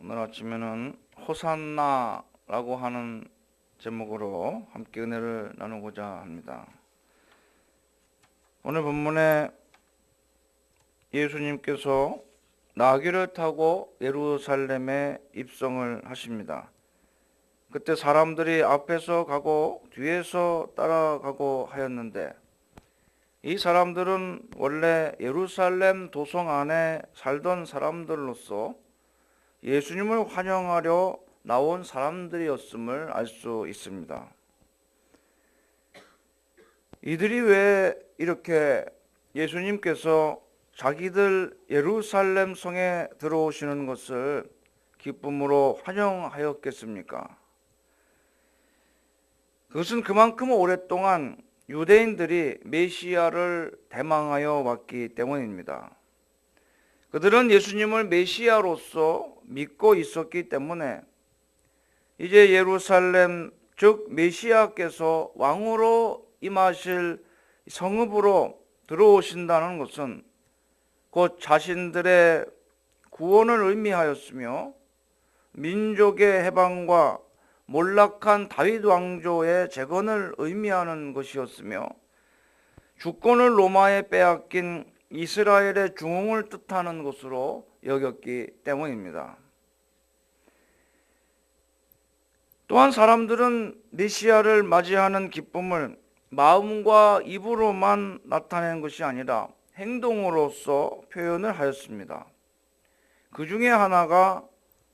오늘 아침에는 호산나라고 하는 제목으로 함께 은혜를 나누고자 합니다. 오늘 본문에 예수님께서 나귀를 타고 예루살렘에 입성을 하십니다. 그때 사람들이 앞에서 가고 뒤에서 따라가고 하였는데, 이 사람들은 원래 예루살렘 도성 안에 살던 사람들로서 예수님을 환영하려 나온 사람들이었음을 알 수 있습니다. 이들이 왜 이렇게 예수님께서 자기들 예루살렘 성에 들어오시는 것을 기쁨으로 환영하였겠습니까? 그것은 그만큼 오랫동안 유대인들이 메시아를 대망하여 왔기 때문입니다. 그들은 예수님을 메시아로서 믿고 있었기 때문에 이제 예루살렘, 즉 메시아께서 왕으로 임하실 성읍으로 들어오신다는 것은 곧 자신들의 구원을 의미하였으며 민족의 해방과 몰락한 다윗 왕조의 재건을 의미하는 것이었으며 주권을 로마에 빼앗긴 이스라엘의 중흥을 뜻하는 것으로 여겼기 때문입니다. 또한 사람들은 메시아를 맞이하는 기쁨을 마음과 입으로만 나타내는 것이 아니라 행동으로서 표현을 하였습니다. 그 중에 하나가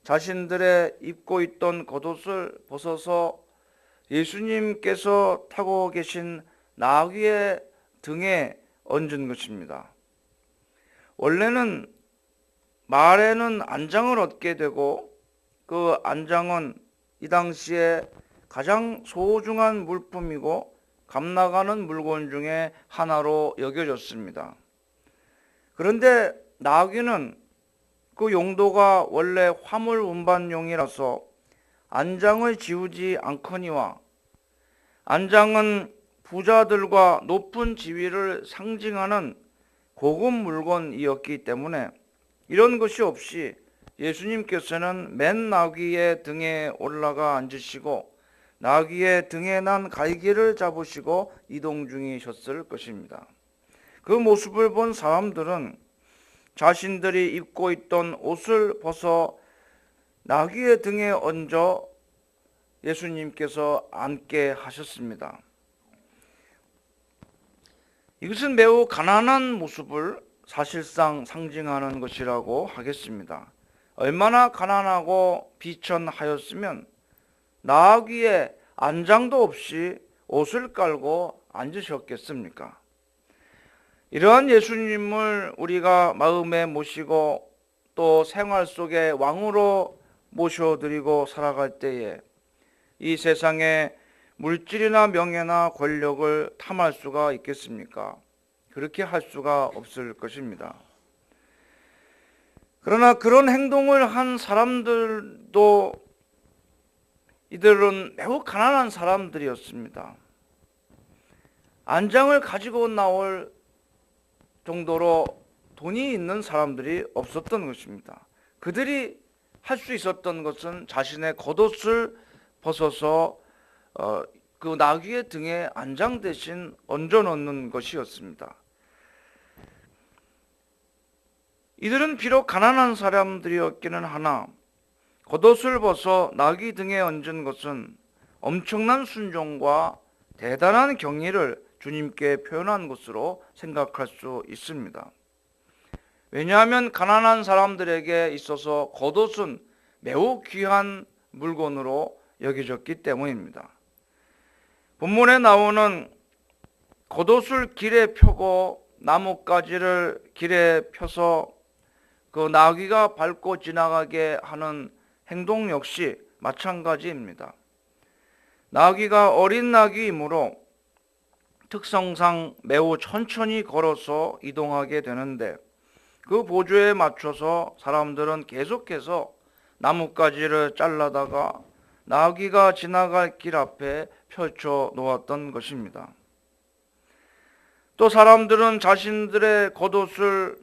자신들의 입고 있던 겉옷을 벗어서 예수님께서 타고 계신 나귀의 등에 얹은 것입니다. 원래는 말에는 안장을 얻게 되고 그 안장은 이 당시에 가장 소중한 물품이고 값나가는 물건 중에 하나로 여겨졌습니다. 그런데 나귀는 그 용도가 원래 화물 운반용이라서 안장을 지우지 않거니와 안장은 부자들과 높은 지위를 상징하는 고급 물건이었기 때문에 이런 것이 없이 예수님께서는 맨 나귀의 등에 올라가 앉으시고 나귀의 등에 난 갈기를 잡으시고 이동 중이셨을 것입니다. 그 모습을 본 사람들은 자신들이 입고 있던 옷을 벗어 나귀의 등에 얹어 예수님께서 앉게 하셨습니다. 이것은 매우 가난한 모습을 사실상 상징하는 것이라고 하겠습니다. 얼마나 가난하고 비천하였으면 나귀에 안장도 없이 옷을 깔고 앉으셨겠습니까? 이러한 예수님을 우리가 마음에 모시고 또 생활 속에 왕으로 모셔드리고 살아갈 때에 이 세상에 물질이나 명예나 권력을 탐할 수가 있겠습니까? 그렇게 할 수가 없을 것입니다. 그러나 그런 행동을 한 사람들도 이들은 매우 가난한 사람들이었습니다. 안장을 가지고 나올 정도로 돈이 있는 사람들이 없었던 것입니다. 그들이 할 수 있었던 것은 자신의 겉옷을 벗어서 그 나귀의 등에 안장 대신 얹어 놓는 것이었습니다. 이들은 비록 가난한 사람들이었기는 하나 겉옷을 벗어 나귀 등에 얹은 것은 엄청난 순종과 대단한 경의를 주님께 표현한 것으로 생각할 수 있습니다. 왜냐하면 가난한 사람들에게 있어서 겉옷은 매우 귀한 물건으로 여겨졌기 때문입니다. 본문에 나오는 겉옷을 길에 펴고 나뭇가지를 길에 펴서 그 나귀가 밟고 지나가게 하는 행동 역시 마찬가지입니다. 나귀가 어린 나귀이므로 특성상 매우 천천히 걸어서 이동하게 되는데 그 보조에 맞춰서 사람들은 계속해서 나뭇가지를 잘라다가 나귀가 지나갈 길 앞에 펼쳐 놓았던 것입니다. 또 사람들은 자신들의 겉옷을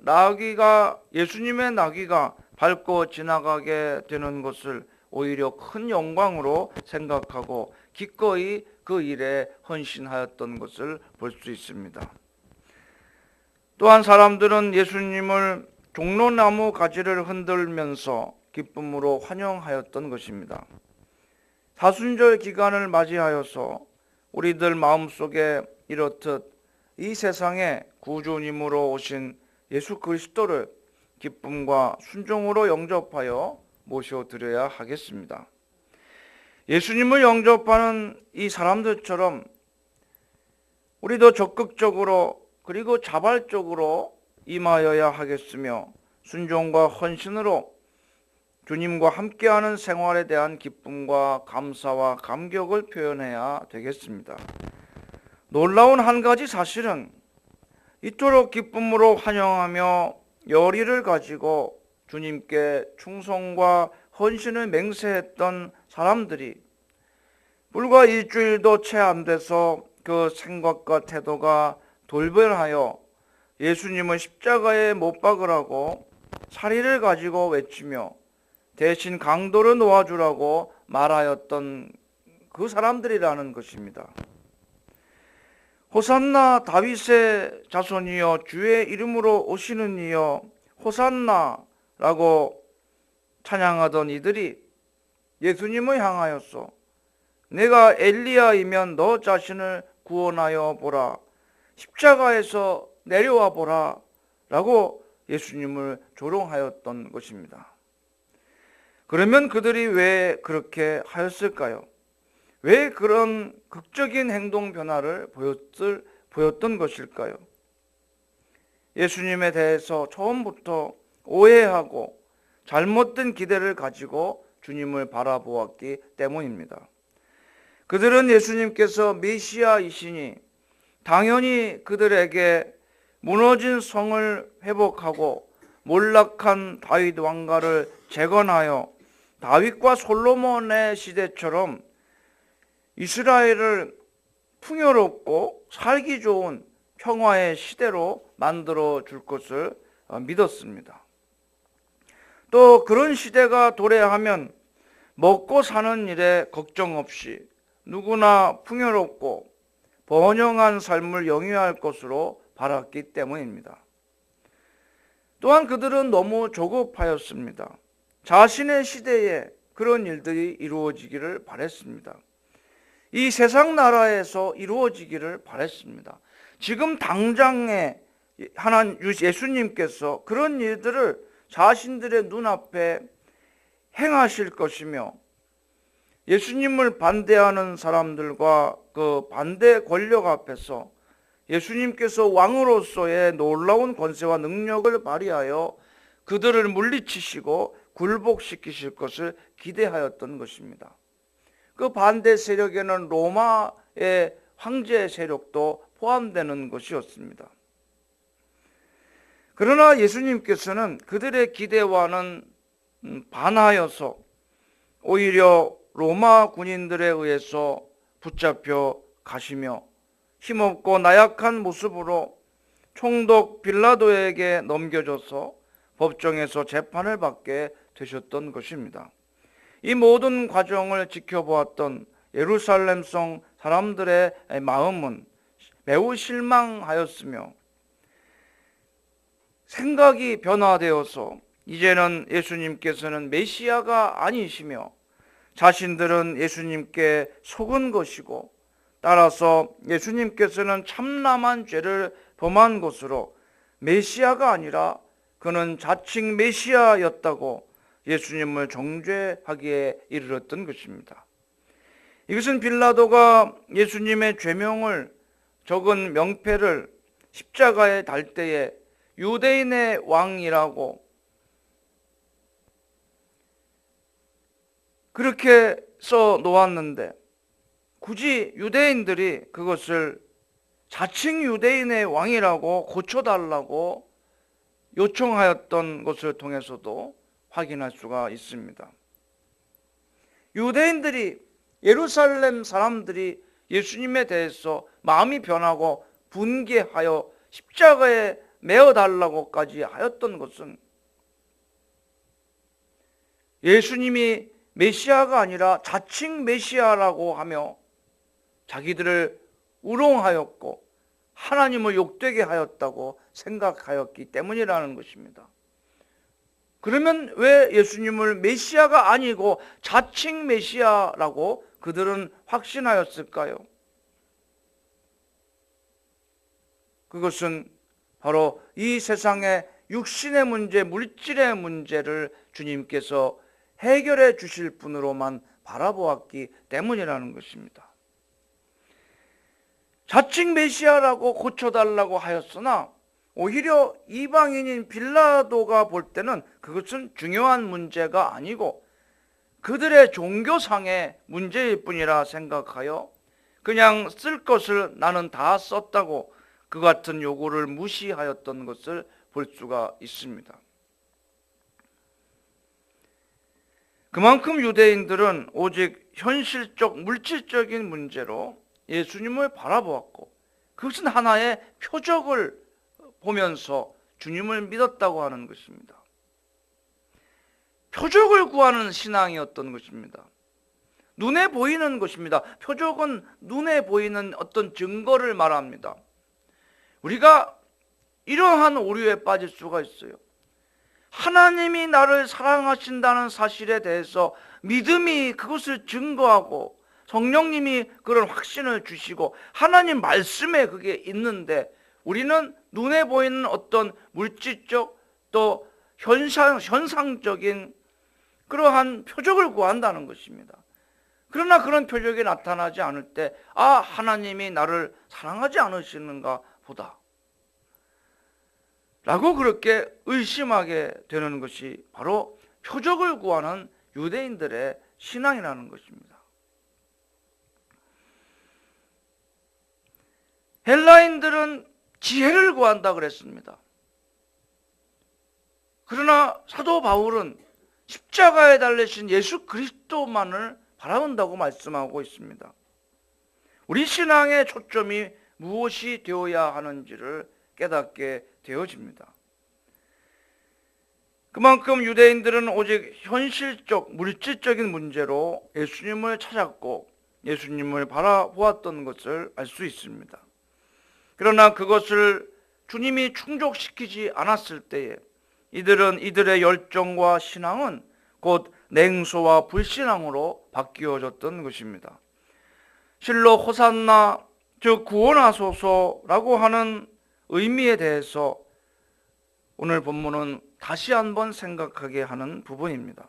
예수님의 나귀가 밟고 지나가게 되는 것을 오히려 큰 영광으로 생각하고 기꺼이 그 일에 헌신하였던 것을 볼 수 있습니다. 또한 사람들은 예수님을 종로나무 가지를 흔들면서 기쁨으로 환영하였던 것입니다. 사순절 기간을 맞이하여서 우리들 마음속에 이렇듯 이 세상에 구주님으로 오신 예수 그리스도를 기쁨과 순종으로 영접하여 모셔드려야 하겠습니다. 예수님을 영접하는 이 사람들처럼 우리도 적극적으로 그리고 자발적으로 임하여야 하겠으며 순종과 헌신으로 주님과 함께하는 생활에 대한 기쁨과 감사와 감격을 표현해야 되겠습니다. 놀라운 한 가지 사실은 이토록 기쁨으로 환영하며 열의를 가지고 주님께 충성과 헌신을 맹세했던 사람들이 불과 일주일도 채 안 돼서 그 생각과 태도가 돌변하여 예수님을 십자가에 못 박으라고 사리를 가지고 외치며 대신 강도를 놓아주라고 말하였던 그 사람들이라는 것입니다. 호산나 다윗의 자손이여 주의 이름으로 오시는 이여 호산나라고 찬양하던 이들이 예수님을 향하여서 내가 엘리야이면 너 자신을 구원하여 보라, 십자가에서 내려와 보라 라고 예수님을 조롱하였던 것입니다. 그러면 그들이 왜 그렇게 하였을까요? 왜 그런 극적인 행동 변화를 보였던 것일까요? 예수님에 대해서 처음부터 오해하고 잘못된 기대를 가지고 주님을 바라보았기 때문입니다. 그들은 예수님께서 메시아이시니 당연히 그들에게 무너진 성을 회복하고 몰락한 다윗 왕가를 재건하여 다윗과 솔로몬의 시대처럼 이스라엘을 풍요롭고 살기 좋은 평화의 시대로 만들어 줄 것을 믿었습니다. 또 그런 시대가 도래하면 먹고 사는 일에 걱정 없이 누구나 풍요롭고 번영한 삶을 영위할 것으로 바랐기 때문입니다. 또한 그들은 너무 조급하였습니다. 자신의 시대에 그런 일들이 이루어지기를 바랬습니다. 이 세상 나라에서 이루어지기를 바랬습니다. 지금 당장에 예수님께서 그런 일들을 자신들의 눈앞에 행하실 것이며 예수님을 반대하는 사람들과 그 반대 권력 앞에서 예수님께서 왕으로서의 놀라운 권세와 능력을 발휘하여 그들을 물리치시고 굴복시키실 것을 기대하였던 것입니다. 그 반대 세력에는 로마의 황제 세력도 포함되는 것이었습니다. 그러나 예수님께서는 그들의 기대와는 반하여서 오히려 로마 군인들에 의해서 붙잡혀 가시며 힘없고 나약한 모습으로 총독 빌라도에게 넘겨져서 법정에서 재판을 받게 되셨던 것입니다. 이 모든 과정을 지켜보았던 예루살렘성 사람들의 마음은 매우 실망하였으며 생각이 변화되어서 이제는 예수님께서는 메시아가 아니시며 자신들은 예수님께 속은 것이고 따라서 예수님께서는 참남한 죄를 범한 것으로 메시아가 아니라 그는 자칭 메시아였다고 예수님을 정죄하기에 이르렀던 것입니다. 이것은 빌라도가 예수님의 죄명을 적은 명패를 십자가에 달 때에 유대인의 왕이라고 그렇게 써 놓았는데 굳이 유대인들이 그것을 자칭 유대인의 왕이라고 고쳐달라고 요청하였던 것을 통해서도 확인할 수가 있습니다. 유대인들이 예루살렘 사람들이 예수님에 대해서 마음이 변하고 분개하여 십자가에 메어달라고까지 하였던 것은 예수님이 메시아가 아니라 자칭 메시아라고 하며 자기들을 우롱하였고 하나님을 욕되게 하였다고 생각하였기 때문이라는 것입니다. 그러면 왜 예수님을 메시아가 아니고 자칭 메시아라고 그들은 확신하였을까요? 그것은 바로 이 세상의 육신의 문제, 물질의 문제를 주님께서 해결해 주실 분으로만 바라보았기 때문이라는 것입니다. 자칭 메시아라고 고쳐달라고 하였으나 오히려 이방인인 빌라도가 볼 때는 그것은 중요한 문제가 아니고 그들의 종교상의 문제일 뿐이라 생각하여 그냥 쓸 것을 나는 다 썼다고 그 같은 요구를 무시하였던 것을 볼 수가 있습니다. 그만큼 유대인들은 오직 현실적 물질적인 문제로 예수님을 바라보았고 그것은 하나의 표적을 보면서 주님을 믿었다고 하는 것입니다. 표적을 구하는 신앙이었던 것입니다. 눈에 보이는 것입니다. 표적은 눈에 보이는 어떤 증거를 말합니다. 우리가 이러한 오류에 빠질 수가 있어요. 하나님이 나를 사랑하신다는 사실에 대해서 믿음이 그것을 증거하고 성령님이 그런 확신을 주시고 하나님 말씀에 그게 있는데 우리는 눈에 보이는 어떤 물질적 또 현상적인 그러한 표적을 구한다는 것입니다. 그러나 그런 표적이 나타나지 않을 때 하나님이 나를 사랑하지 않으시는가 보다 라고 그렇게 의심하게 되는 것이 바로 표적을 구하는 유대인들의 신앙이라는 것입니다. 헬라인들은 지혜를 구한다 그랬습니다. 그러나 사도 바울은 십자가에 달리신 예수 그리스도만을 바라본다고 말씀하고 있습니다. 우리 신앙의 초점이 무엇이 되어야 하는지를 깨닫게 되어집니다. 그만큼 유대인들은 오직 현실적, 물질적인 문제로 예수님을 찾았고 예수님을 바라보았던 것을 알 수 있습니다. 그러나 그것을 주님이 충족시키지 않았을 때에 이들의 열정과 신앙은 곧 냉소와 불신앙으로 바뀌어졌던 것입니다. 실로 호산나 즉 구원하소서라고 하는 의미에 대해서 오늘 본문은 다시 한번 생각하게 하는 부분입니다.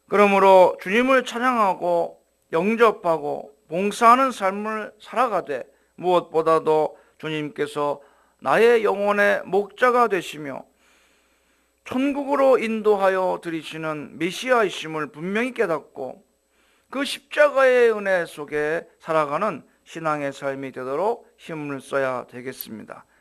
그러므로 주님을 찬양하고 영접하고 봉사하는 삶을 살아가되 무엇보다도 주님께서 나의 영혼의 목자가 되시며 천국으로 인도하여 들이시는 메시아이심을 분명히 깨닫고 그 십자가의 은혜 속에 살아가는 신앙의 삶이 되도록 힘을 써야 되겠습니다.